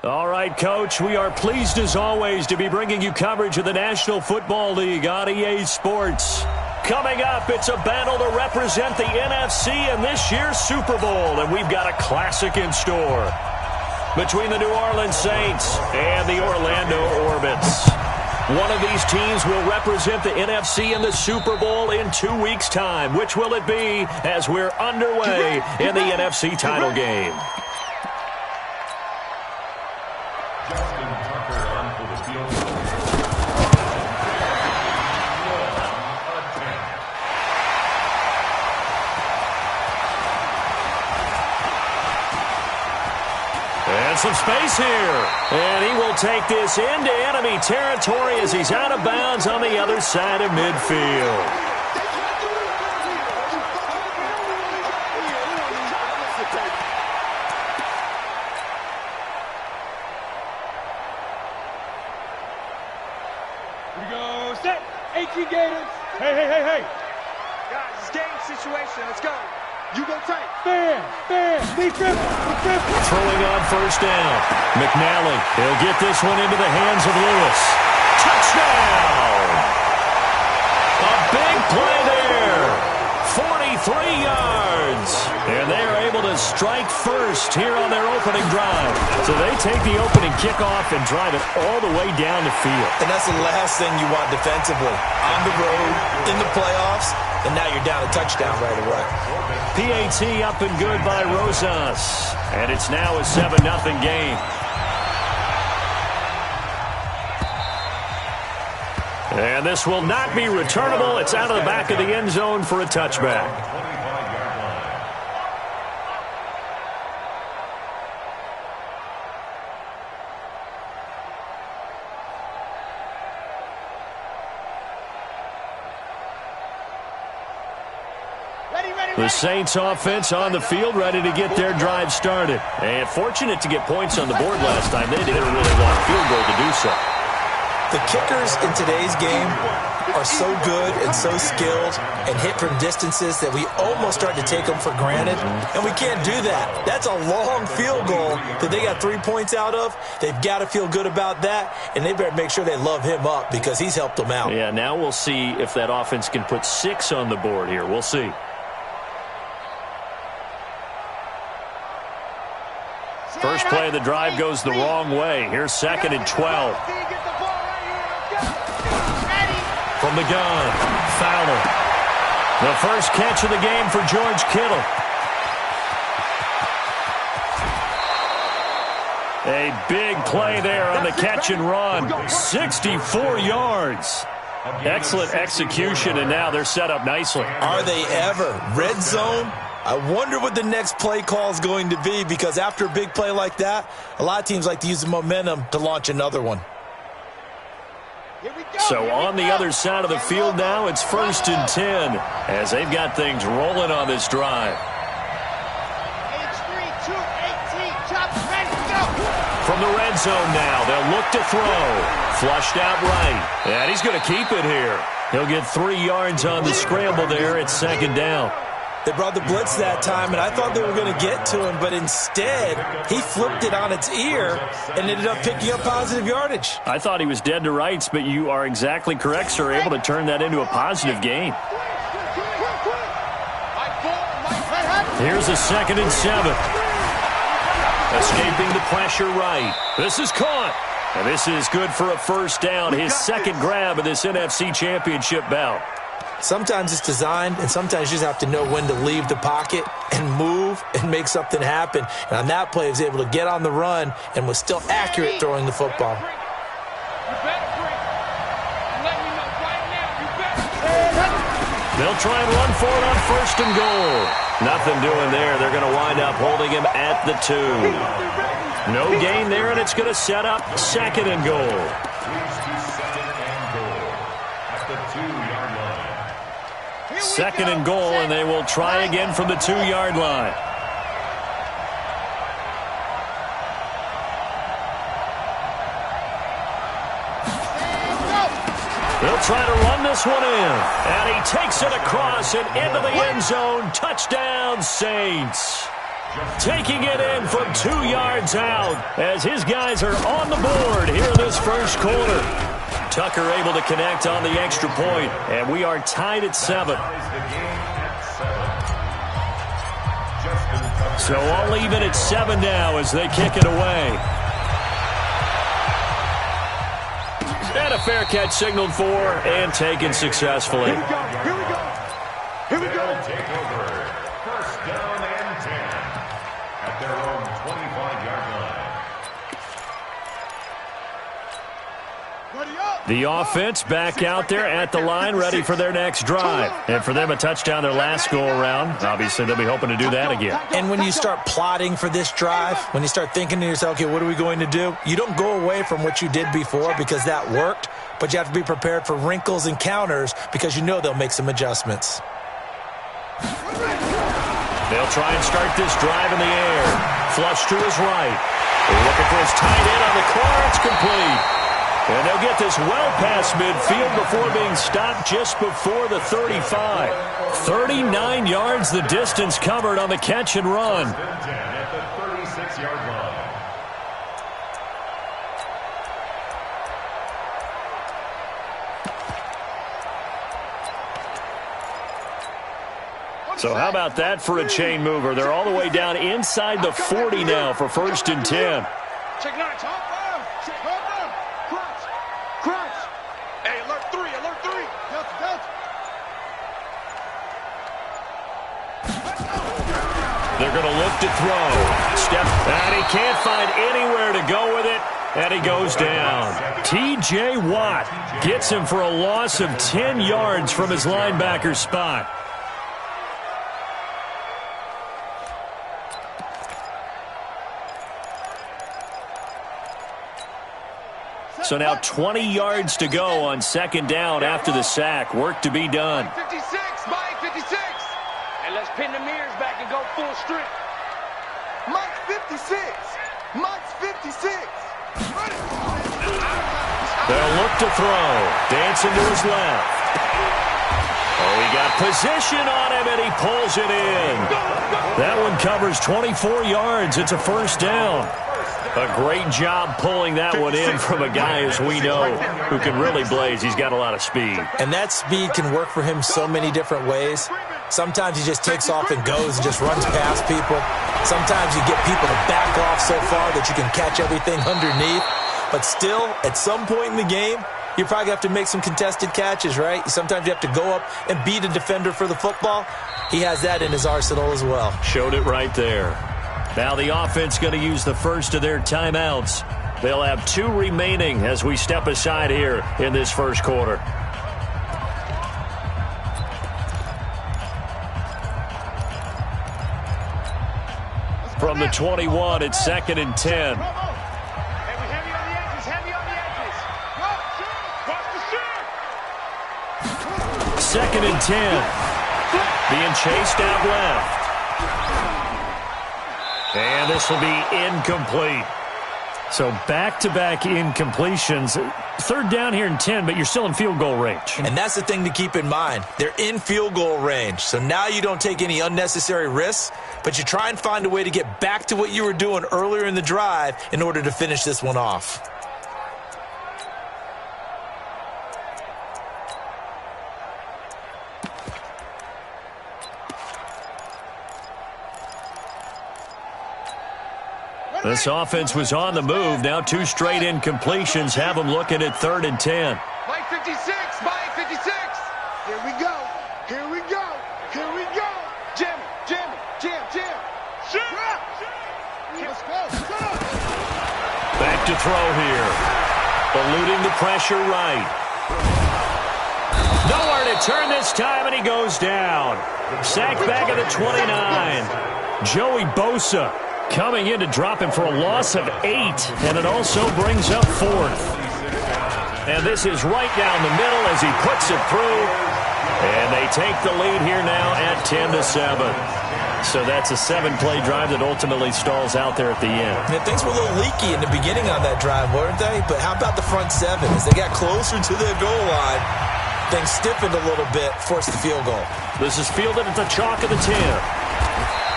All right, Coach, we are pleased as always to be bringing you coverage of the National Football League on EA Sports. Coming up, it's a battle to represent the NFC in this year's Super Bowl, and we've got a classic in store between the New Orleans Saints and the Orlando Orbits. One of these teams will represent the NFC in the Super Bowl in 2 weeks' time. Which will it be as we're underway in the NFC title game? And some space here. And he will take this into enemy territory as he's out of bounds on the other side of midfield. Here we go. Set. 18 Gators. Hey. Guys, it's game situation. Let's go. You go tight. Defense. Throwing on first down. McNally. He'll get this one into the hands of Lewis. Touchdown! A big play there. 43 yards. And they are able to strike first here on their opening drive. So they take the opening kickoff and drive it all the way down the field. And that's the last thing you want defensively. On the road, in the playoffs, and now you're down a touchdown right away. PAT up and good by Rosas. And it's now a 7-0 game. And this will not be returnable. It's out of the back of the end zone for a touchback. The Saints offense on the field, ready to get their drive started. And fortunate to get points on the board last time. They didn't really want a field goal to do so. The kickers in today's game are so good and so skilled and hit from distances that we almost start to take them for granted. And we can't do that. That's a long field goal that they got 3 points out of. They've got to feel good about that, and they better make sure they love him up because he's helped them out. Yeah, now we'll see if that offense can put 6 on the board here. We'll see. First play of the drive goes the wrong way. Here's 2nd and 12. From the gun, Fowler. The first catch of the game for George Kittle. A big play there on the catch and run. 64 yards. Excellent execution, and now they're set up nicely. Are they ever? Red zone? I wonder what the next play call is going to be, because after a big play like that, a lot of teams like to use the momentum to launch another one. So on the other side of the field now, it's 1st and 10 as they've got things rolling on this drive. From the red zone now, they'll look to throw. Flushed out right. And he's going to keep it here. He'll get 3 yards on the scramble there at 2nd down. They brought the blitz that time, and I thought they were going to get to him, but instead, he flipped it on its ear and ended up picking up positive yardage. I thought he was dead to rights, but you are exactly correct, sir, able to turn that into a positive gain. Here's a 2nd and 7. Escaping the pressure right. This is caught. And this is good for a first down, his 2nd grab of this NFC Championship bout. Sometimes it's designed, and sometimes you just have to know when to leave the pocket and move and make something happen. And on that play, he was able to get on the run and was still accurate throwing the football. They'll try and run for it on 1st and goal. Nothing doing there. They're going to wind up holding him at the 2. No gain there, and it's going to set up 2nd and goal. Second and goal, and they will try again from the 2-yard line. They'll try to run this one in. And he takes it across and into the end zone. Touchdown, Saints. Taking it in from 2 yards out as his guys are on the board here in this first quarter. Tucker able to connect on the extra point, and we are tied at 7. So all even at 7 now as they kick it away. And a fair catch signaled for and taken successfully. Here we go. Here we go. Here we go. Take over. First down and 10 at their own 25-yard line. Ready up. The offense back out there at the line, ready for their next drive. And for them, a touchdown their last go-around. Obviously, they'll be hoping to do that again. And when you start plotting for this drive, when you start thinking to yourself, okay, what are we going to do? You don't go away from what you did before because that worked, but you have to be prepared for wrinkles and counters because you know they'll make some adjustments. They'll try and start this drive in the air. Flush to his right. They're looking for his tight end on the corner. It's complete. And they'll get this well past midfield before being stopped just before the 35. 39 yards the distance covered on the catch and run. At the 36-yard line. So how about that for a chain mover? They're all the way down inside the 40 now for 1st and 10. Check 9. Top down. Crunch. Crunch. Hey, alert 3. Alert 3. Delta. They're going to look to throw. Step, and he can't find anywhere to go with it, and he goes down. T.J. Watt gets him for a loss of 10 yards from his linebacker spot. So now 20 yards to go on 2nd down after the sack. Work to be done. 56, Mike 56. And let's pin the mirrors back and go full strength. Mike 56. Mike's 56. They'll look to throw. Dancing to his left. Oh, he got position on him, and he pulls it in. That one covers 24 yards. It's a 1st down. A great job pulling that one in from a guy, as we know, who can really blaze. He's got a lot of speed. And that speed can work for him so many different ways. Sometimes he just takes off and goes and just runs past people. Sometimes you get people to back off so far that you can catch everything underneath. But still, at some point in the game, you probably have to make some contested catches, right? Sometimes you have to go up and beat a defender for the football. He has that in his arsenal as well. Showed it right there. Now the offense going to use the first of their timeouts. They'll have 2 remaining as we step aside here in this first quarter. From the 21, it's 2nd and 10. Heavy on the edges. Heavy on the edges. Watch the shit. 2nd and 10. Being chased out left. And this will be incomplete. So back-to-back incompletions. 3rd down here and 10, but you're still in field goal range. And that's the thing to keep in mind. They're in field goal range. So now you don't take any unnecessary risks, but you try and find a way to get back to what you were doing earlier in the drive in order to finish this one off. This offense was on the move. Now 2 straight incompletions have them looking at 3rd and 10. Mike 56, Mike 56. Here we go. Here we go. Here we go. Jam. Shoot. Let's go. Shut up. Back to throw here. Eluding the pressure right. Nowhere to turn this time, and he goes down. Sacked back at the 29. Joey Bosa coming in to drop him for a loss of 8, and it also brings up 4th. And this is right down the middle as he puts it through, and they take the lead here now at 10-7. So that's a 7-play drive that ultimately stalls out there at the end. And things were a little leaky in the beginning on that drive, weren't they? But how about the front 7? As they got closer to their goal line, things stiffened a little bit, forced the field goal. This is fielded at the chalk of the 10.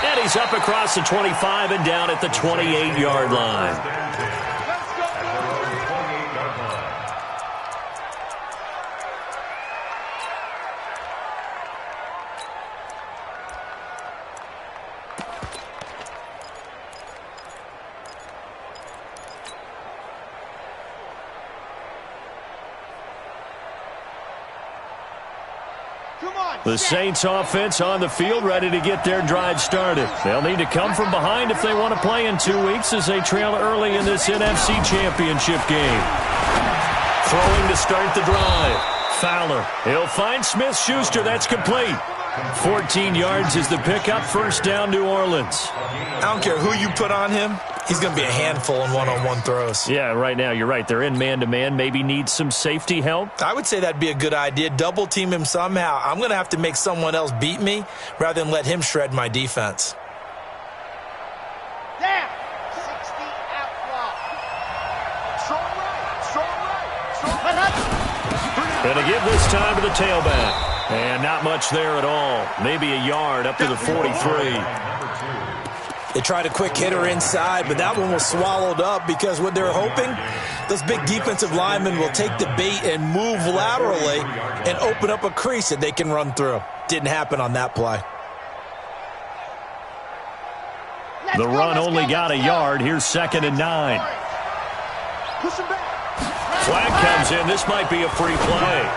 And he's up across the 25 and down at the 28-yard line. The Saints offense on the field, ready to get their drive started. They'll need to come from behind if they want to play in 2 weeks as they trail early in this NFC Championship game. Throwing to start the drive. Fowler. He'll find Smith-Schuster. That's complete. 14 yards is the pickup. First down, New Orleans. I don't care who you put on him. He's going to be a handful in one-on-one throws. Yeah, right now, you're right. They're in man-to-man. Maybe need some safety help. I would say that'd be a good idea. Double team him somehow. I'm going to have to make someone else beat me rather than let him shred my defense. Down. 60 outlaw. Strong right. Going to give this time to the tailback. And not much there at all. Maybe a yard up to the 43. They tried a quick hitter inside, but that one was swallowed up because what they're hoping, those big defensive linemen will take the bait and move laterally and open up a crease that they can run through. Didn't happen on that play. The run only got a yard. Here's 2nd and 9. Flag comes in. This might be a free play.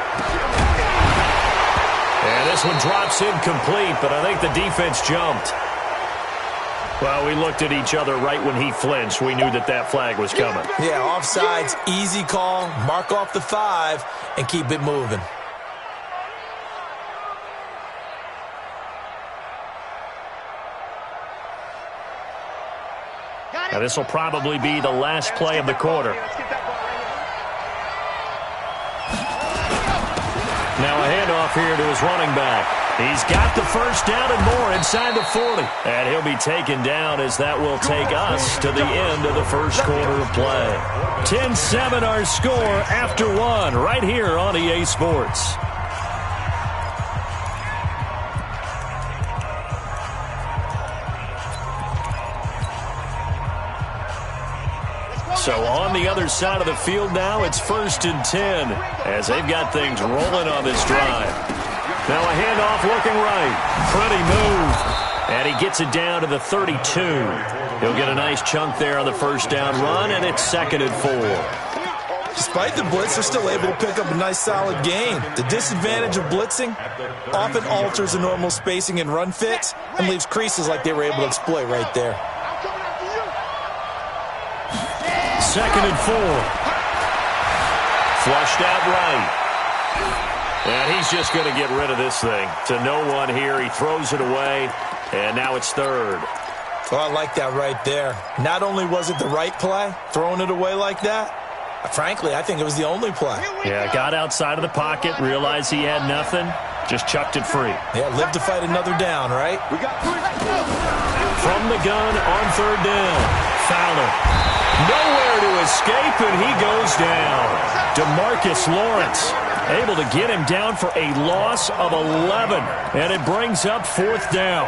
And this one drops incomplete, but I think the defense jumped. Well, we looked at each other right when he flinched. We knew that that flag was coming. Yeah, offsides, easy call, mark off the 5, and keep it moving. Now, this will probably be the last play of the quarter. Now a handoff here to his running back. He's got the first down and more inside the 40. And he'll be taken down as that will take us to the end of the first quarter of play. 10-7 our score after 1 right here on EA Sports. So on the other side of the field now, it's 1st and 10 as they've got things rolling on this drive. Now a handoff looking right. Pretty move. And he gets it down to the 32. He'll get a nice chunk there on the first down run, and it's 2nd and 4. Despite the blitz, they're still able to pick up a nice solid gain. The disadvantage of blitzing often alters the normal spacing and run fits and leaves creases like they were able to exploit right there. 2nd and 4. Flushed out right. And he's just going to get rid of this thing. To no one here. He throws it away, and now it's 3rd. Oh, I like that right there. Not only was it the right play, throwing it away like that, frankly, I think it was the only play. Yeah, got outside of the pocket, realized he had nothing, just chucked it free. Yeah, live to fight another down, right? From the gun on 3rd down. Fowler. Nowhere to escape, and he goes down. DeMarcus Lawrence able to get him down for a loss of 11, and it brings up 4th down.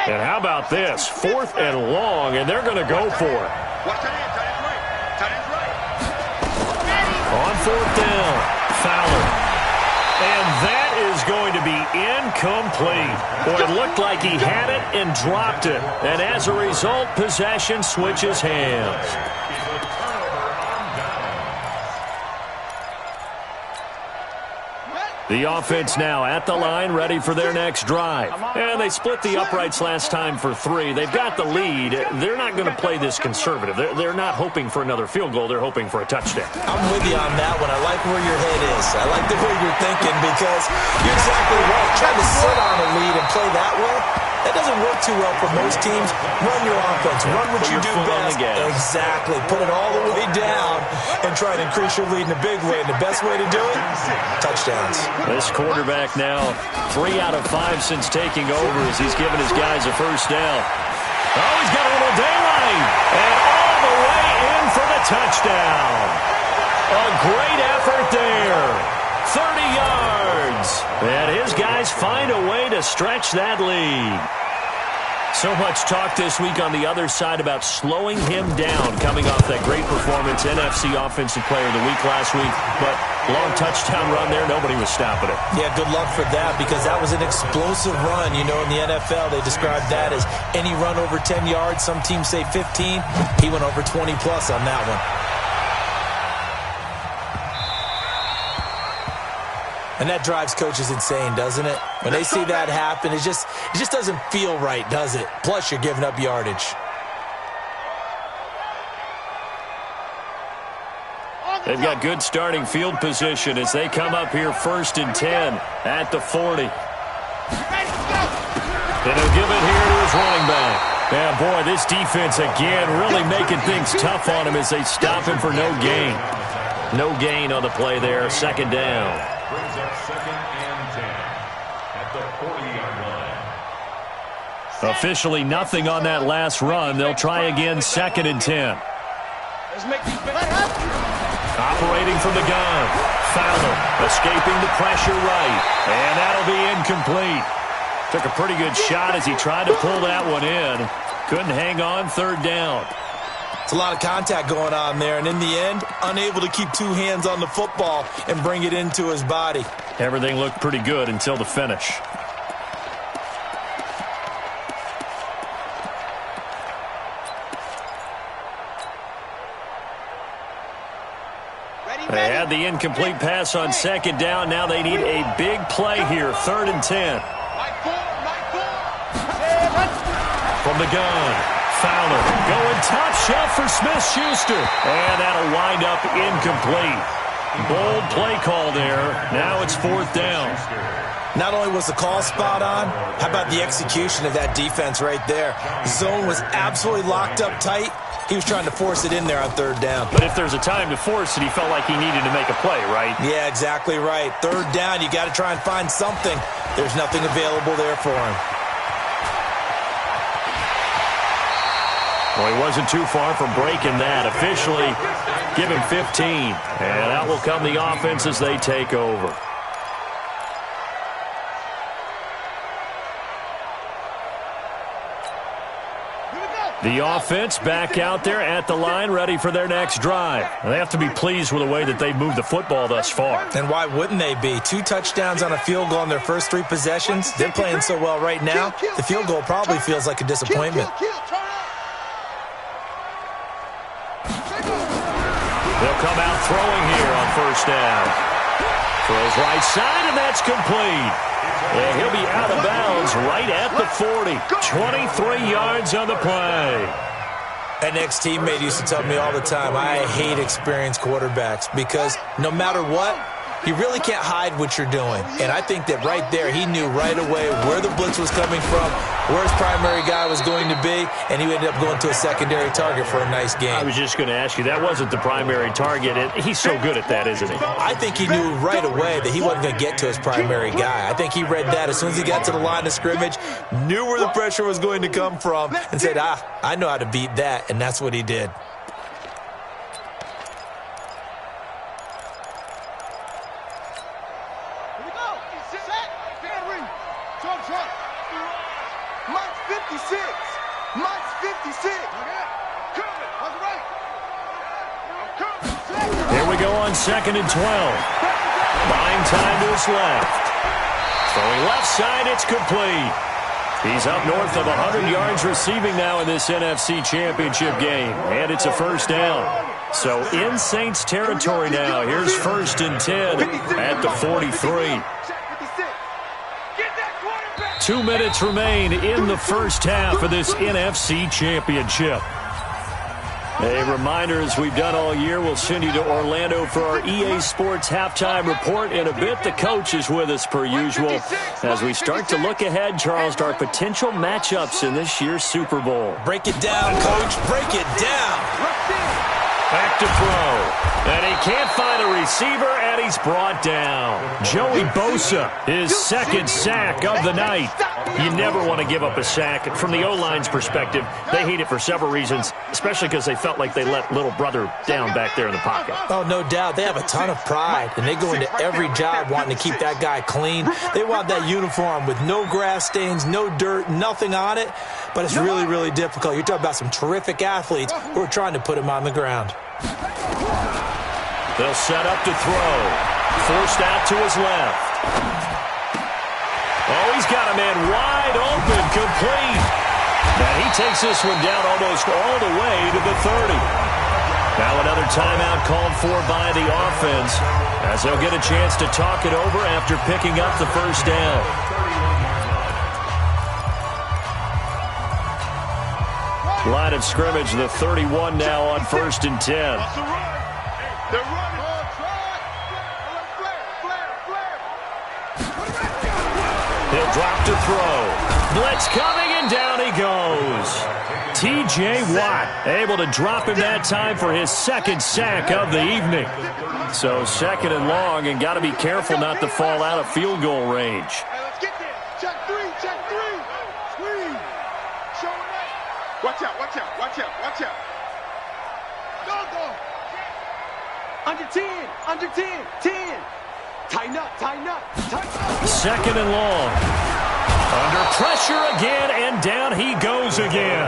And how about this? 4th and long, and they're going to go for it. On 4th down, Fowler. And that is going to be incomplete. Boy, it looked like he had it and dropped it. And as a result, possession switches hands. The offense now at the line, ready for their next drive. And they split the uprights last time for 3. They've got the lead. They're not going to play this conservative. They're not hoping for another field goal. They're hoping for a touchdown. I'm with you on that one. I like where your head is. I like the way you're thinking because you're exactly right. Trying to sit on a lead and play that way, That doesn't work too well for most teams. Run your offense. Run what you do best. Exactly. Put it all the way down and try to increase your lead in a big way. And the best way to do it, touchdowns. This quarterback now 3 out of 5 since taking over as he's given his guys a first down. Oh, he's got a little daylight. And all the way in for the touchdown. A great effort there. 30 yards. And his guys find a way to stretch that lead. So much talk this week on the other side about slowing him down coming off that great performance, NFC Offensive Player of the Week last week. But long touchdown run there, nobody was stopping it. Yeah, good luck for that because that was an explosive run. You know, in the NFL, they described that as any run over 10 yards. Some teams say 15. He went over 20-plus on that one. And that drives coaches insane, doesn't it? When they see that happen, it just doesn't feel right, does it? Plus, you're giving up yardage. They've got good starting field position as they come up here 1st and 10 at the 40. And he'll give it here to his running back. Yeah, boy, this defense again really making things tough on him as they stop him for no gain. No gain on the play there, 2nd down. Brings up 2nd and 10 at the 40-yard line. Officially nothing on that last run. They'll try again 2nd and 10. Let's make these Operating from the gun. Fowler escaping the pressure right. And that'll be incomplete. Took a pretty good shot as he tried to pull that one in. Couldn't hang on 3rd down. It's a lot of contact going on there, and in the end, unable to keep 2 hands on the football and bring it into his body. Everything looked pretty good until the finish. They had the incomplete pass on 2nd down. Now they need a big play here, 3rd and 10. From the gun. Fowler going top shelf for Smith-Schuster. And that'll wind up incomplete. Bold play call there. Now it's 4th down. Not only was the call spot on, how about the execution of that defense right there? Zone was absolutely locked up tight. He was trying to force it in there on 3rd down. But if there's a time to force it, he felt like he needed to make a play, right? Yeah, exactly right. 3rd down, you got to try and find something. There's nothing available there for him. Well, he wasn't too far from breaking that. Officially, give him 15. And out will come the offense as they take over. The offense back out there at the line, ready for their next drive. They have to be pleased with the way that they've moved the football thus far. And why wouldn't they be? 2 touchdowns on a field goal in their first 3 possessions. They're playing so well right now, the field goal probably feels like a disappointment. They'll come out throwing here on 1st down. Throws right side, and that's complete. And he'll be out of bounds right at the 40. 23 yards on the play. An ex-teammate used to tell me all the time, I hate experienced quarterbacks because no matter what, you really can't hide what you're doing. And I think that right there, he knew right away where the blitz was coming from, where his primary guy was going to be, and he ended up going to a secondary target for a nice game. I was just going to ask you, that wasn't the primary target. He's so good at that, isn't he? I think he knew right away that he wasn't going to get to his primary guy. I think he read that as soon as he got to the line of scrimmage, knew where the pressure was going to come from, and said, I know how to beat that, and that's what he did. Here we go on 2nd and 12. Buying time to his left. Throwing left side, it's complete. He's up north of 100 yards receiving now in this NFC Championship game. And it's a 1st down. So in Saints territory now. Here's 1st and 10 at the 43. 2 minutes remain in the first half of this NFC Championship. A reminder, as we've done all year, we'll send you to Orlando for our EA Sports halftime report in a bit. The coach is with us per usual as we start to look ahead, Charles, to our potential matchups in this year's Super Bowl. Break it down, Coach. Break it down. Back to throw. And he can't find a receiver, and he's brought down. Joey Bosa, his second sack of the night. You never want to give up a sack. From the O-line's perspective, they hate it for several reasons, especially because they felt like they let little brother down back there in the pocket. Oh, no doubt. They have a ton of pride, and they go into every job wanting to keep that guy clean. They want that uniform with no grass stains, no dirt, nothing on it. But it's really, really difficult. You're talking about some terrific athletes who are trying to put him on the ground. They'll set up to throw. Forced out to his left. Oh, he's got a man wide open, complete. And he takes this one down almost all the way to the 30. Now another timeout called for by the offense as they'll get a chance to talk it over after picking up the first down. Line of scrimmage, the 31 now on 1st and 10. They're running. He'll drop to throw. Blitz coming, and down he goes. T.J. Watt able to drop him that time for his second sack of the evening. So second and long, and got to be careful not to fall out of field goal range. Hey, let's get there. Check three, check three. Squeeze. Show it up. Watch out, watch out, watch out, watch out. Go, go. Under 10, under 10, 10. Tighten up, tighten up, tighten up. Second and long. Under pressure again, and down he goes again.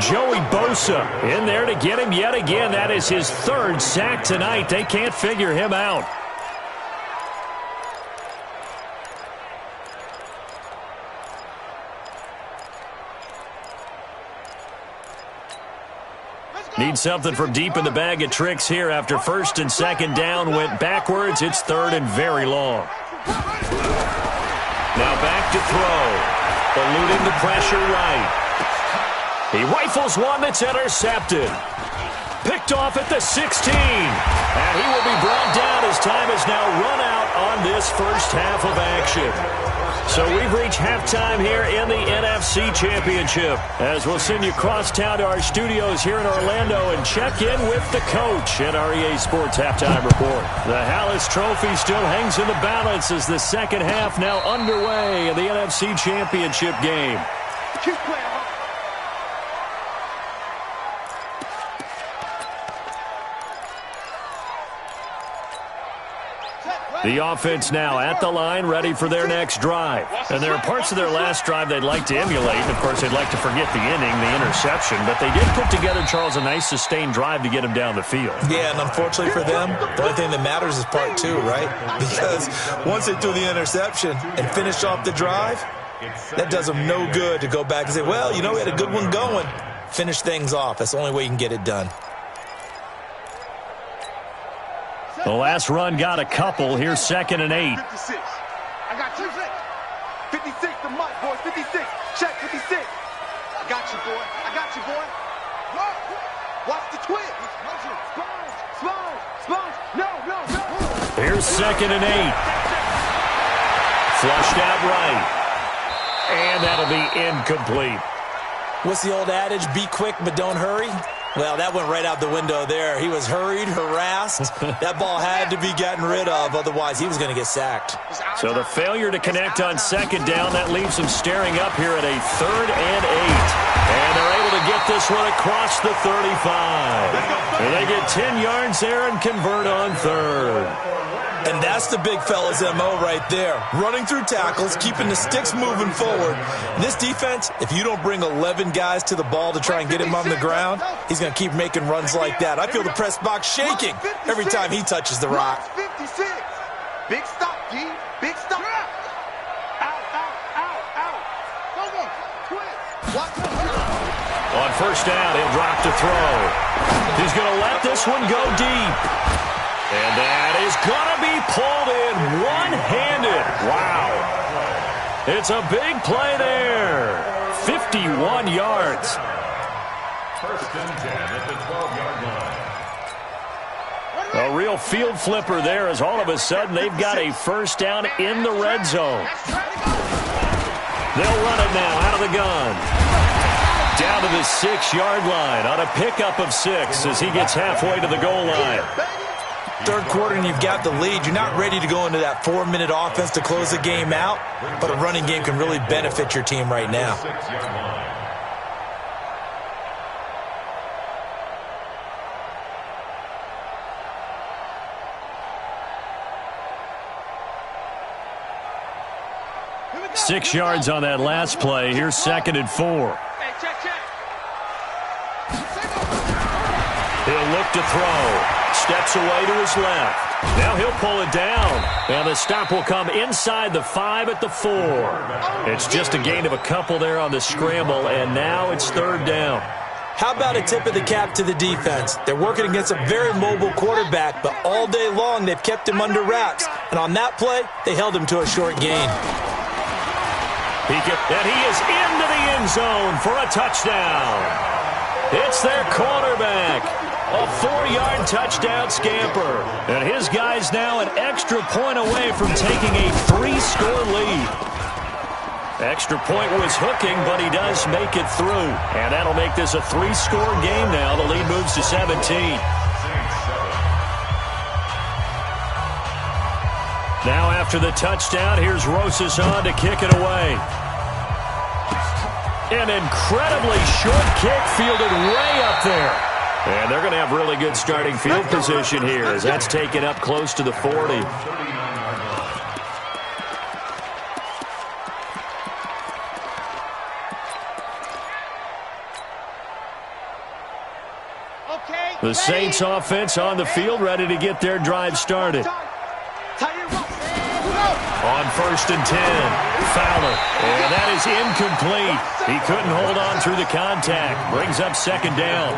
Joey Bosa in there to get him yet again. That is his third sack tonight. They can't figure him out. Need something from deep in the bag of tricks here after first and second down went backwards. It's third and very long. Now back to throw. Eluding the pressure right. He rifles one that's intercepted. Picked off at the 16. And he will be brought down as time has now run out on this first half of action. So we've reached halftime here in the NFC Championship, as we'll send you across town to our studios here in Orlando and check in with the coach at our EA Sports Halftime Report. The Hallis Trophy still hangs in the balance as the second half now underway in the NFC Championship game. Keep playing. The offense now at the line, ready for their next drive. And there are parts of their last drive they'd like to emulate. Of course, they'd like to forget the inning, the interception. But they did put together, Charles, a nice sustained drive to get him down the field. Yeah, and unfortunately for them, the only thing that matters is part two, right? Because once they threw the interception and finished off the drive, that does them no good to go back and say, well, you know, we had a good one going. Finish things off. That's the only way you can get it done. The last run got a couple. Here's 2nd and 8. 56. I got you. 56, the mic, boys. 56. Check 56. I got you, boy. I got you, boy. Watch the twist. Sponge. Sponge. No. Here's 2nd and 8. Flushed out right. And that'll be incomplete. What's the old adage? Be quick, but don't hurry. Well, that went right out the window there. He was hurried, harassed. That ball had to be gotten rid of, otherwise he was going to get sacked. So the failure to connect on second down, that leaves them staring up here at a 3rd and 8. And they're able to get this one across the 35. And they get 10 yards there and convert on 3rd. And that's the big fella's MO right there. Running through tackles, keeping the sticks moving forward. And this defense, if you don't bring 11 guys to the ball to try and get him on the ground, he's going to keep making runs like that. I feel the press box shaking every time he touches the rock. 56. Big stop, D. Big stop. Out. Go. Twist. Watch it. On first down, he'll drop to throw. He's going to let this one go deep. And that is going to be pulled in one-handed. Wow. It's a big play there. 51 yards. First and 10 at the 12-yard line. A real field flipper there as all of a sudden they've got a first down in the red zone. They'll run it now out of the gun. Down to the 6-yard line on a pickup of 6 as he gets halfway to the goal line. Third quarter and you've got the lead. You're not ready to go into that 4-minute offense to close the game out, but a running game can really benefit your team right now. 6-yard line. Here we go. 6 yards on that last play. Here's 2nd and 4. Hey, check. He'll look to throw. Steps away to his left. Now he'll pull it down. And the stop will come inside the 5 at the 4. It's just a gain of a couple there on the scramble, and now it's 3rd down. How about a tip of the cap to the defense? They're working against a very mobile quarterback, but all day long they've kept him under wraps. And on that play, they held him to a short gain. And he is into the end zone for a touchdown. It's their quarterback. A 4-yard touchdown scamper. And his guy's now an extra point away from taking a 3-score lead. Extra point was hooking, but he does make it through. And that'll make this a 3-score game now. The lead moves to 17. Now after the touchdown, here's Rosas on to kick it away. An incredibly short kick fielded way up there. And they're going to have really good starting field position here as that's taken up close to the 40. The Saints offense on the field, ready to get their drive started. On 1st and 10, Fowler. And that is incomplete. He couldn't hold on through the contact. Brings up 2nd down.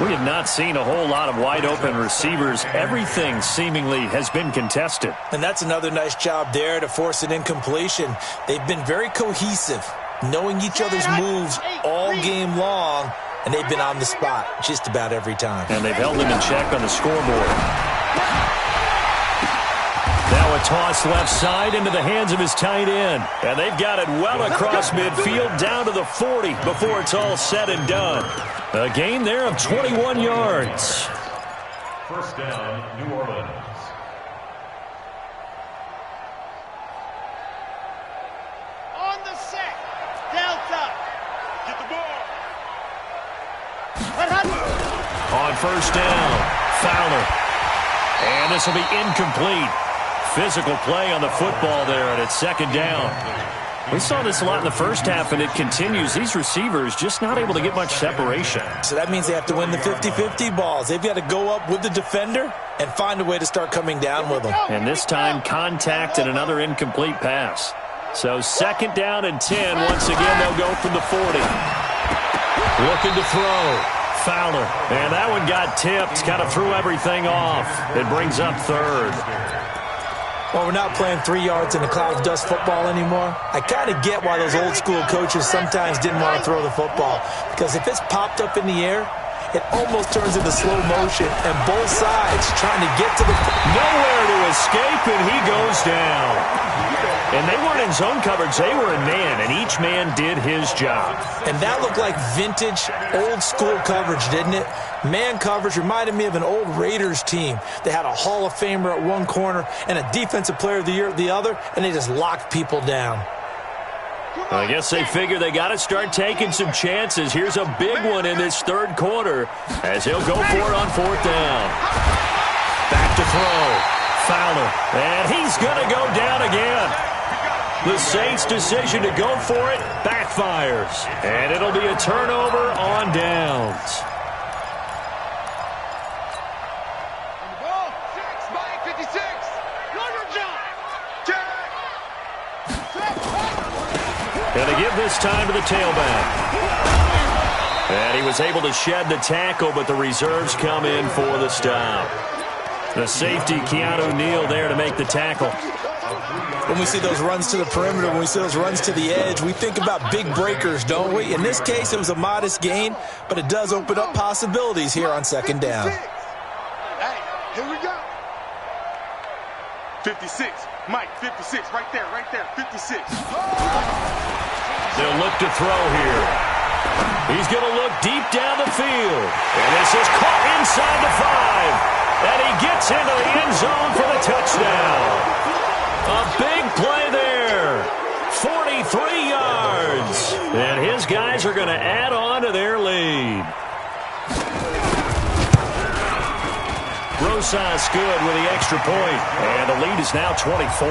We have not seen a whole lot of wide-open receivers. Everything seemingly has been contested. And that's another nice job there to force an incompletion. They've been very cohesive, knowing each other's moves all game long, and they've been on the spot just about every time. And they've held him in check on the scoreboard. Now a toss left side into the hands of his tight end. And they've got it well across midfield down to the 40 before it's all said and done. A gain there of 21 yards. First down, New Orleans. On the set. Delta. Get the ball. On 1st down, Fowler. And this will be incomplete. Physical play on the football there, and it's 2nd down. We saw this a lot in the first half, and it continues. These receivers just not able to get much separation. So that means they have to win the 50-50 balls. They've got to go up with the defender and find a way to start coming down with them. And this time, contact and another incomplete pass. So 2nd down and 10. Once again, they'll go from the 40. Looking to throw. Fowler. And that one got tipped. Kind of threw everything off. It brings up 3rd. Well, we're not playing 3 yards in a cloud of dust football anymore. I kind of get why those old school coaches sometimes didn't want to throw the football. Because if it's popped up in the air, it almost turns into slow motion. And both sides trying to get to the... Nowhere to escape, and he goes down. And they weren't in zone coverage. They were in man, and each man did his job. And that looked like vintage, old-school coverage, didn't it? Man coverage reminded me of an old Raiders team. They had a Hall of Famer at one corner and a Defensive Player of the Year at the other, and they just locked people down. I guess they figure they got to start taking some chances. Here's a big one in this 3rd quarter as he'll go for it on 4th down. Back to throw. Fowler. And he's going to go down again. The Saints' decision to go for it backfires. And it'll be a turnover on downs. Ball, 6, Mike, 56. And they give this time to the tailback. And he was able to shed the tackle, but the reserves come in for the stop. The safety, Keanu Neal, there to make the tackle. When we see those runs to the perimeter, when we see those runs to the edge, we think about big breakers, don't we? In this case, it was a modest gain, but it does open up possibilities here on second down. Hey, here we go. 56. Mike, 56. Right there, 56. They'll look to throw here. He's going to look deep down the field. And this is caught inside the 5. And he gets into the end zone for the touchdown. A big play there. 43 yards. And his guys are going to add on to their lead. Rosas good with the extra point. And the lead is now 24.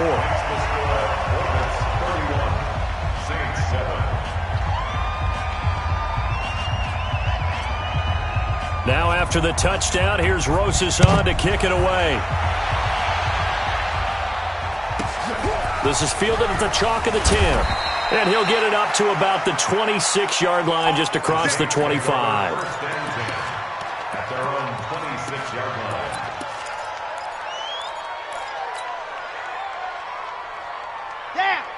Now after the touchdown, here's Rosas on to kick it away. This is fielded at the chalk of the 10. And he'll get it up to about the 26-yard line just across the 25. At their own 26-yard line.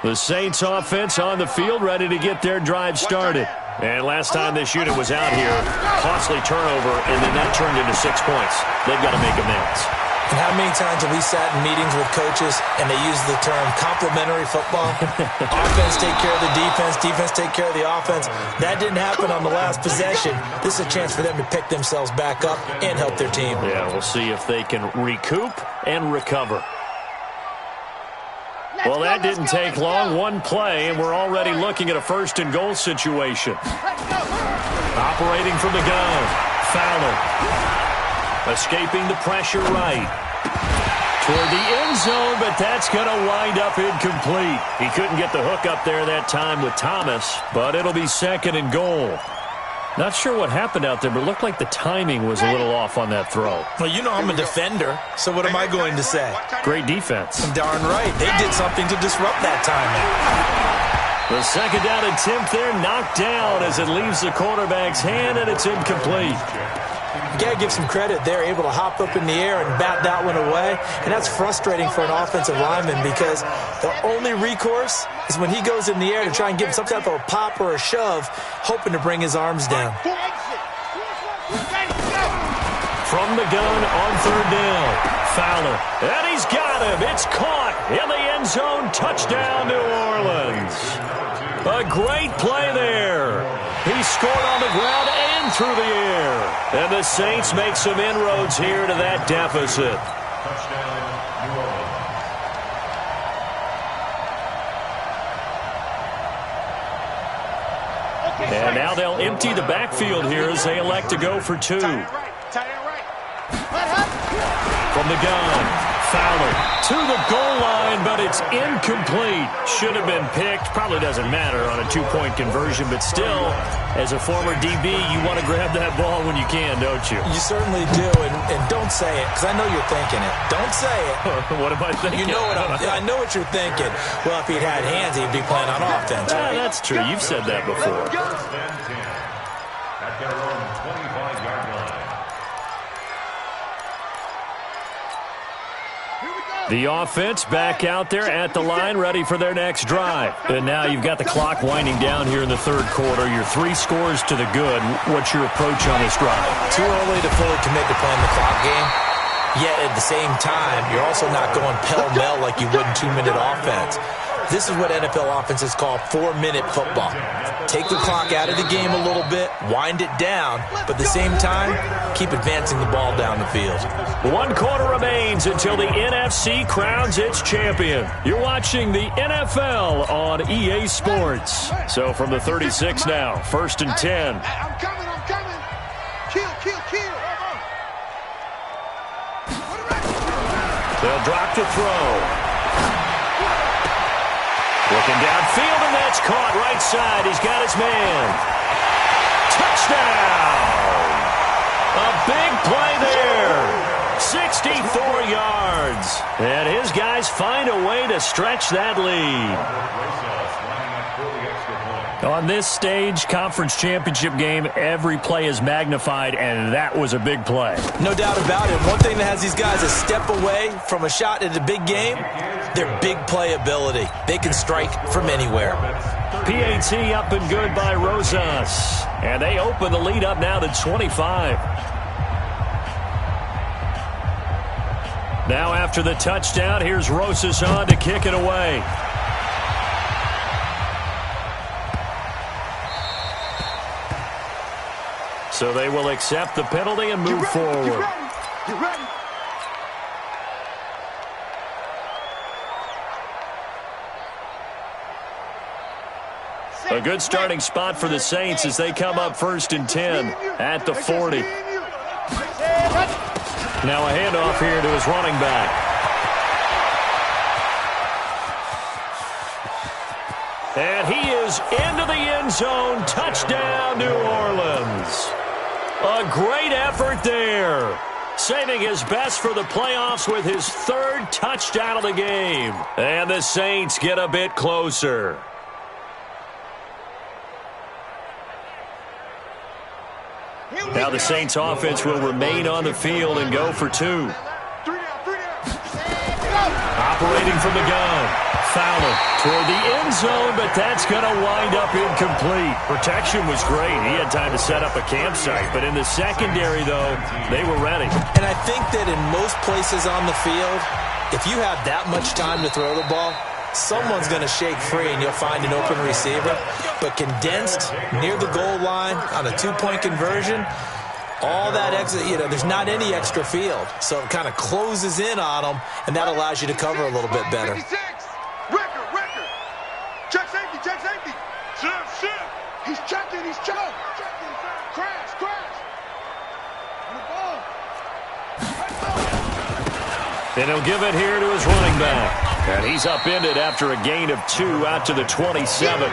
The Saints offense on the field, ready to get their drive started. And last time this unit was out here, costly turnover, and then that turned into 6 points. They've got to make amends. And how many times have we sat in meetings with coaches and they use the term complementary football? Offense take care of the defense, defense take care of the offense. That didn't happen on the last possession. This is a chance for them to pick themselves back up and help their team. Yeah, we'll see if they can recoup and recover. Well, that didn't take long. One play, and we're already looking at a first-and-goal situation. Operating from the gun. Fowler. Escaping the pressure right. Toward the end zone, but that's going to wind up incomplete. He couldn't get the hook up there that time with Thomas, but it'll be second and goal. Not sure what happened out there, but it looked like the timing was a little off on that throw. Well, you know I'm a defender, so what am I going to say? Great defense. Darn right. They did something to disrupt that timing. The second down attempt there knocked down as it leaves the quarterback's hand, and it's incomplete. You got to give some credit. They're able to hop up in the air and bat that one away, and that's frustrating for an offensive lineman because the only recourse is when he goes in the air to try and give him some type of a pop or a shove, hoping to bring his arms down. From the gun on third down, Fowler, and he's got him. It's caught in the end zone. Touchdown, New Orleans. A great play there. He scored on the ground and through the air. And the Saints make some inroads here to that deficit. Touchdown, New Orleans. And now they'll empty the backfield here as they elect to go for two. From the gun, Fowler to the goal line, but it's incomplete. Should have been picked. Probably doesn't matter on a two-point conversion, but still, as a former DB, you want to grab that ball when you can, don't you? You certainly do, and don't say it, because I know you're thinking it. Don't say it. What am I thinking? You know what I know what you're thinking. Well, if he'd had hands, he'd be playing on offense, right? That's true. You've said that before. First and 10 at their own 25-yard line. The offense back out there at the line, ready for their next drive. And now you've got the clock winding down here in the third quarter. Your 3 scores to the good. What's your approach on this drive? Too early to fully commit to playing the clock game. Yet at the same time, you're also not going pell-mell like you would in 2-minute offense. This is what NFL offenses call 4-minute football. Take the clock out of the game a little bit, wind it down, but at the same time, keep advancing the ball down the field. 1 quarter remains until the NFC crowns its champion. You're watching the NFL on EA Sports. So from the 36 now, first and 10. I'm coming. Kill. They'll drop to throw. Looking downfield, and that's caught right side. He's got his man. Touchdown! A big play there. 64 yards. And his guys find a way to stretch that lead. On this stage, conference championship game, every play is magnified, and that was a big play. No doubt about it. One thing that has these guys a step away from a shot in a big game, their big play ability. They can strike from anywhere. PAT up and good by Rosas. And they open the lead up now to 25. Now after the touchdown, here's Rosas on to kick it away. So they will accept the penalty and move forward. Get ready. A good starting spot for the Saints as they come up 1st and 10 at the 40. Now a handoff here to his running back. And he is into the end zone. Touchdown, New Orleans. A great effort there. Saving his best for the playoffs with his 3rd touchdown of the game. And the Saints get a bit closer. Now the Saints offense will remain on the field and go for 2. Operating from the gun. Fowler toward the end zone, but that's going to wind up incomplete. Protection was great. He had time to set up a campsite, but in the secondary, though, they were ready. And I think that in most places on the field, if you have that much time to throw the ball, someone's going to shake free and you'll find an open receiver. But condensed near the goal line on a 2-point conversion, all that extra, there's not any extra field. So it kind of closes in on them, and that allows you to cover a little bit better. Record. Check safety. Shift. He's checking. Crash. On the ball. And he'll give it here to his running back. And he's upended after a gain of 2 out to the 27.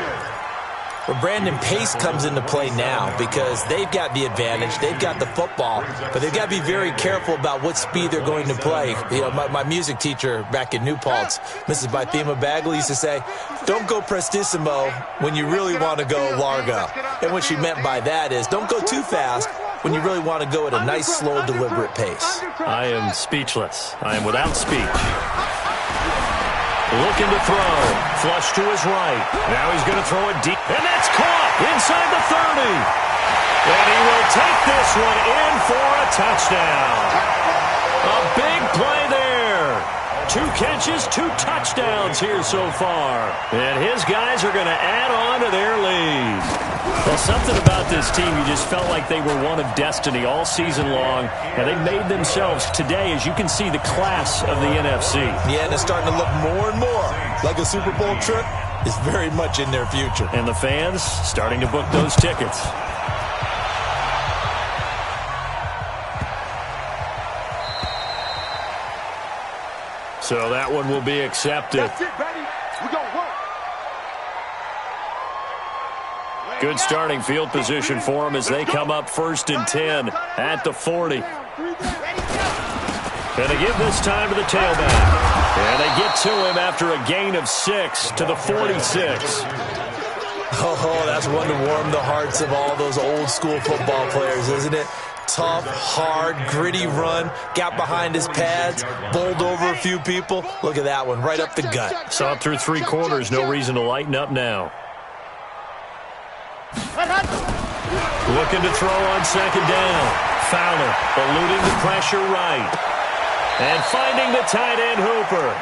Well, Brandon, pace comes into play now because they've got the advantage. They've got the football, but they've got to be very careful about what speed they're going to play. My music teacher back in New Paltz, Mrs. Bythema Bagley, used to say, don't go prestissimo when you really want to go largo. And what she meant by that is don't go too fast when you really want to go at a nice, slow, deliberate pace. I am speechless. I am without speech. Looking to throw. Flush to his right. Now he's going to throw it deep. And that's caught inside the 30. And he will take this one in for a touchdown. A big play there. 2 catches, 2 touchdowns here so far. And his guys are going to add on to their lead. Well, something about this team, you just felt like they were one of destiny all season long. And they made themselves today, as you can see, the class of the NFC. Yeah, and it's starting to look more and more like a Super Bowl trip is very much in their future. And the fans starting to book those tickets. So that one will be accepted. That's it, baby. We're going to work. Good starting field position for them as they come up 1st and 10 at the 40. And they give this time to the tailback. And they get to him after a gain of 6 to the 46. Oh, that's one to warm the hearts of all those old school football players, isn't it? Tough, hard, gritty run, got behind his pads, bowled over a few people. Look at that one, right up the gut. Saw it through 3 quarters, no reason to lighten up now. Looking to throw on 2nd down. Fowler eluding the pressure right. And finding the tight end Hooper.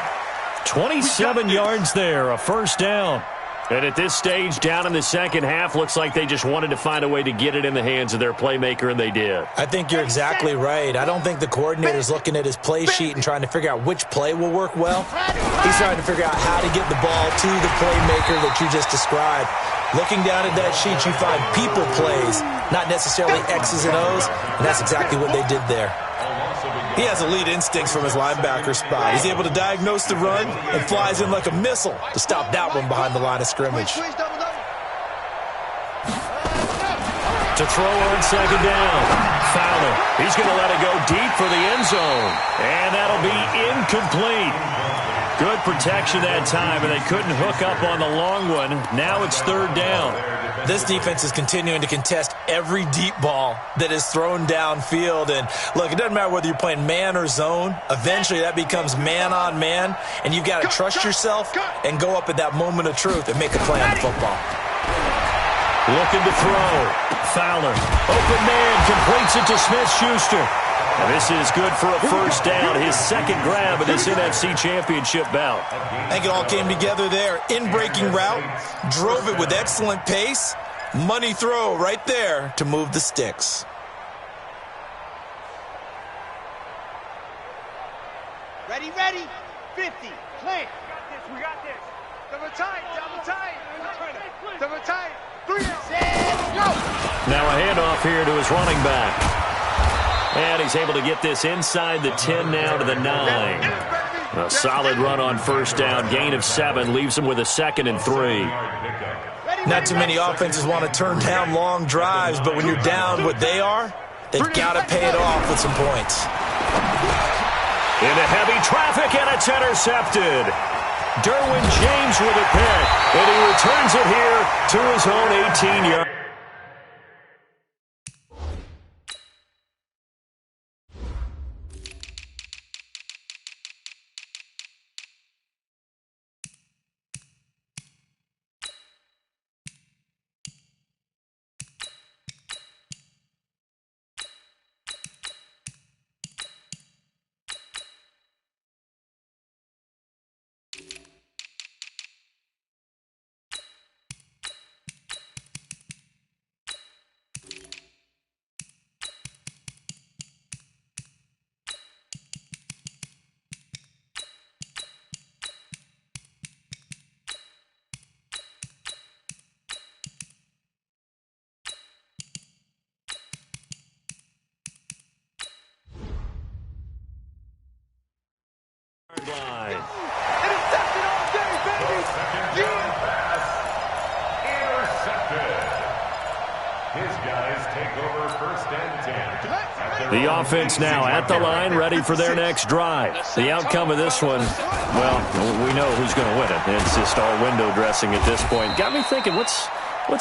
27 yards there, a 1st down. And at this stage, down in the second half, looks like they just wanted to find a way to get it in the hands of their playmaker, and they did. I think you're exactly right. I don't think the coordinator's looking at his play sheet and trying to figure out which play will work well. He's trying to figure out how to get the ball to the playmaker that you just described. Looking down at that sheet, you find people plays, not necessarily X's and O's, and that's exactly what they did there. He has elite instincts from his linebacker spot. He's able to diagnose the run and flies in like a missile to stop that one behind the line of scrimmage. To throw on 2nd down. Fowler. He's going to let it go deep for the end zone. And that'll be incomplete. Good protection that time, and they couldn't hook up on the long one. Now it's 3rd down. This defense is continuing to contest every deep ball that is thrown downfield. And look, it doesn't matter whether you're playing man or zone. Eventually that becomes man on man, and you've got to trust yourself and go up at that moment of truth and make a play on the football. Looking to throw. Fowler. Open man. Completes it to Smith-Schuster. And this is good for a first down. His second grab of this NFC Championship bout. I think it all came together there. In-breaking route. Drove it with excellent pace. Money throw right there to move the sticks. Ready, 50, clear. We got this. Double tight. Double tight. 3, set, go. Now a handoff here to his running back. And he's able to get this inside the 10 now to the 9. A solid run on first down. Gain of 7 leaves him with a 2nd and 3. Not too many offenses want to turn down long drives, but when you're down what they are, they've got to pay it off with some points. Into heavy traffic, and it's intercepted. Derwin James with a pick, and he returns it here to his own 18-yard. The offense now at the line, ready for their next drive. The outcome of this one, well, we know who's going to win it. It's just all window dressing at this point. Got me thinking, what's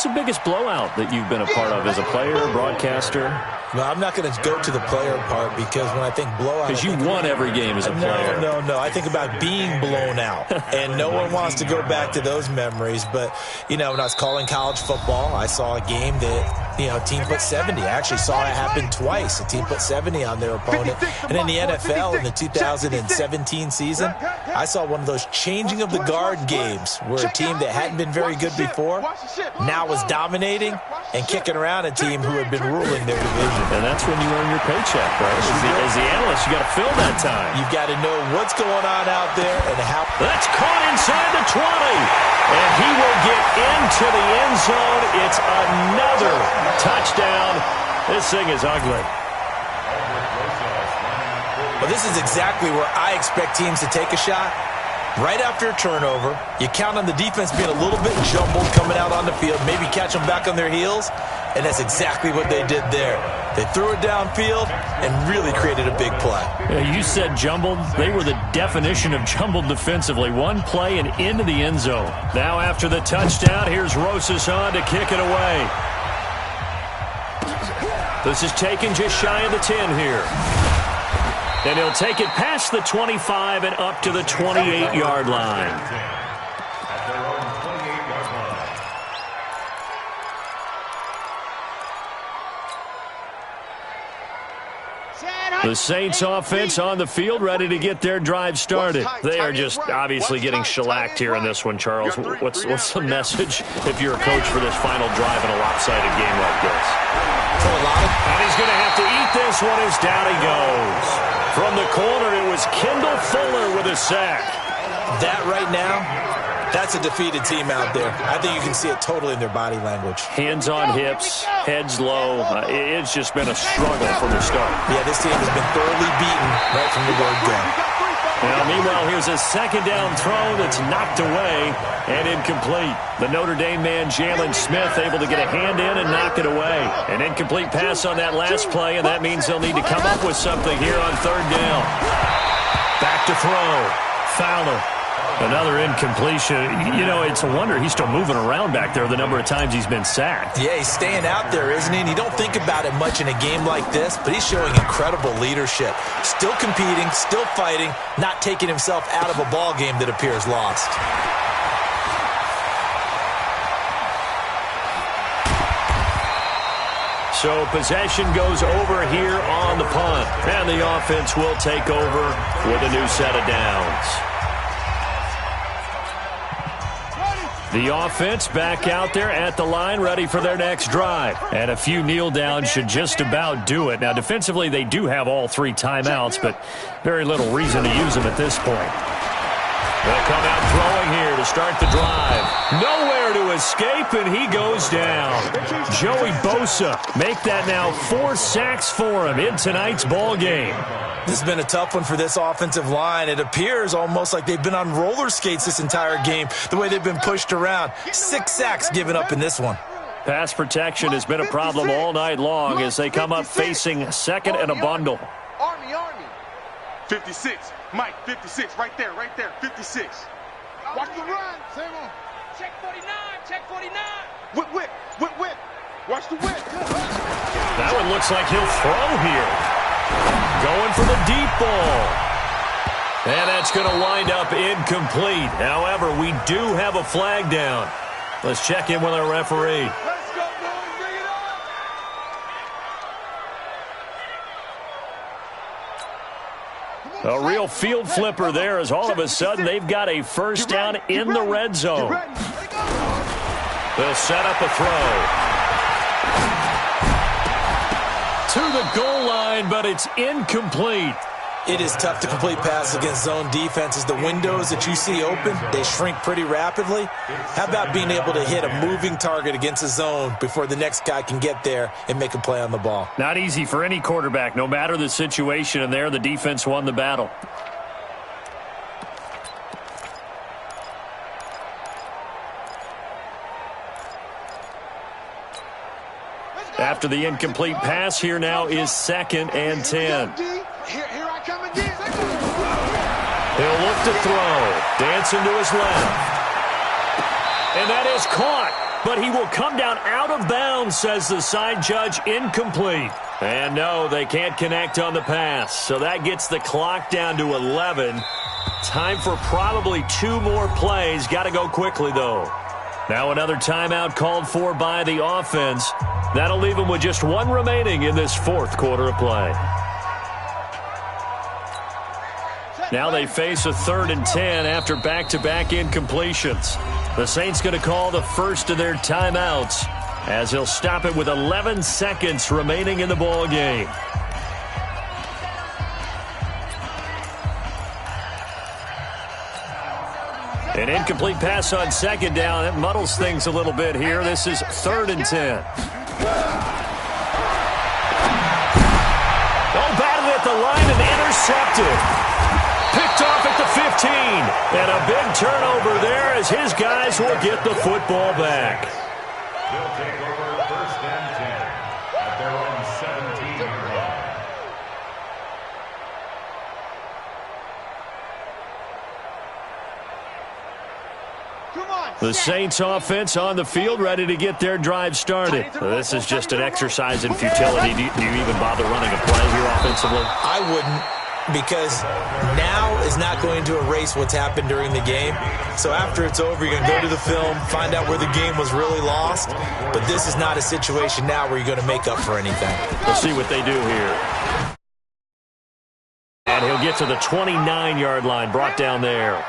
the biggest blowout that you've been a part of as a player, broadcaster? Well, I'm not going to go to the player part because when I think blowout... Because you won every game as a player. No. I think about being blown out. And no one wants to go back to those memories. But, you know, when I was calling college football, I saw a game that, you know, a team put 70. I actually saw it happen twice. A team put 70 on their opponent. And in the NFL, in the 2017 season, I saw one of those changing of the guard games where a team that hadn't been very good before now was dominating and kicking around a team who had been ruling their division. And that's when you earn your paycheck, right? As the analyst, you got to fill that time. You've got to know what's going on out there and how. That's caught inside the 20. And he will get into the end zone. It's another touchdown. This thing is ugly. Well, this is exactly where I expect teams to take a shot. Right after a turnover, you count on the defense being a little bit jumbled coming out on the field, maybe catch them back on their heels, and that's exactly what they did there. They threw it downfield and really created a big play. Yeah, you said jumbled. They were the definition of jumbled defensively. One play and into the end zone. Now after the touchdown, here's Rosas on to kick it away. This is taken just shy of the 10 here. And he'll take it past the 25 and up to the 28-yard line. At their own 28-yard line. The Saints offense on the field, ready to get their drive started. They are just obviously getting shellacked here in this one, Charles. What's the message if you're a coach for this final drive in a lopsided game like this? And he's going to have to eat this one as down he goes. From the corner, it was Kendall Fuller with a sack. That right now, that's a defeated team out there. I think you can see it totally in their body language. Hands on hips, heads low. It's just been a struggle from the start. Yeah, this team has been thoroughly beaten right from the word go. Now, meanwhile, here's a second down throw that's knocked away and incomplete. The Notre Dame man, Jalen Smith, able to get a hand in and knock it away. An incomplete pass on that last play, and that means they'll need to come up with something here on third down. Back to throw. Fowler Another incompletion. You know, it's a wonder he's still moving around back there the number of times he's been sacked. Yeah, he's staying out there, isn't he? And you don't think about it much in a game like this, but he's showing incredible leadership. Still competing, still fighting, not taking himself out of a ball game that appears lost. So possession goes over here on the punt, and the offense will take over with a new set of downs. The offense back out there at the line, ready for their next drive. And a few kneel downs should just about do it. Now, defensively, they do have all 3 timeouts, but very little reason to use them at this point. They'll come out throwing here to start the drive. Nowhere to escape, and he goes down. Joey Bosa make that now 4 sacks for him in tonight's ball game. This has been a tough one for this offensive line. It appears almost like they've been on roller skates this entire game, the way they've been pushed around. 6 sacks given up in this one. Pass protection has been a problem all night long as they come up facing second and a bundle. Army. 56. Mike, 56. Right there. 56. Watch the run. Check 49. Check 49. Whip. Watch the whip. That one looks like he'll throw here. Going for the deep ball. And that's going to wind up incomplete. However, we do have a flag down. Let's check in with our referee. Let's go, boys. Bring it on. A real field flipper there as all of a sudden they've got a first down in the red zone. They'll set up a throw. To the goal line, but it's incomplete. It is tough to complete passes against zone defenses. The windows that you see open, they shrink pretty rapidly. How about being able to hit a moving target against a zone before the next guy can get there and make a play on the ball? Not easy for any quarterback, no matter the situation, and there the defense won the battle. After the incomplete pass, here now is 2nd and 10. Here I come again. He'll look to throw. Dancing to his left. And that is caught. But he will come down out of bounds, says the side judge. Incomplete. And no, they can't connect on the pass. So that gets the clock down to 11. Time for probably 2 more plays. Got to go quickly, though. Now another timeout called for by the offense. That'll leave them with just 1 remaining in this 4th quarter of play. Now they face a 3rd and 10 after back-to-back incompletions. The Saints going to call the first of their timeouts as he'll stop it with 11 seconds remaining in the ball game. An incomplete pass on 2nd down. That muddles things a little bit here. This is 3rd and 10. Oh, batted at the line and intercepted. Picked off at the 15. And a big turnover there as his guys will get the football back. They'll take over 1st and 10 at their own 17-yard line. The Saints offense on the field ready to get their drive started. This is just an exercise in futility. Do you even bother running a play here offensively? I wouldn't, because now is not going to erase what's happened during the game. So after it's over, you're going to go to the film, find out where the game was really lost. But this is not a situation now where you're going to make up for anything. We'll see what they do here. And he'll get to the 29-yard line, brought down there.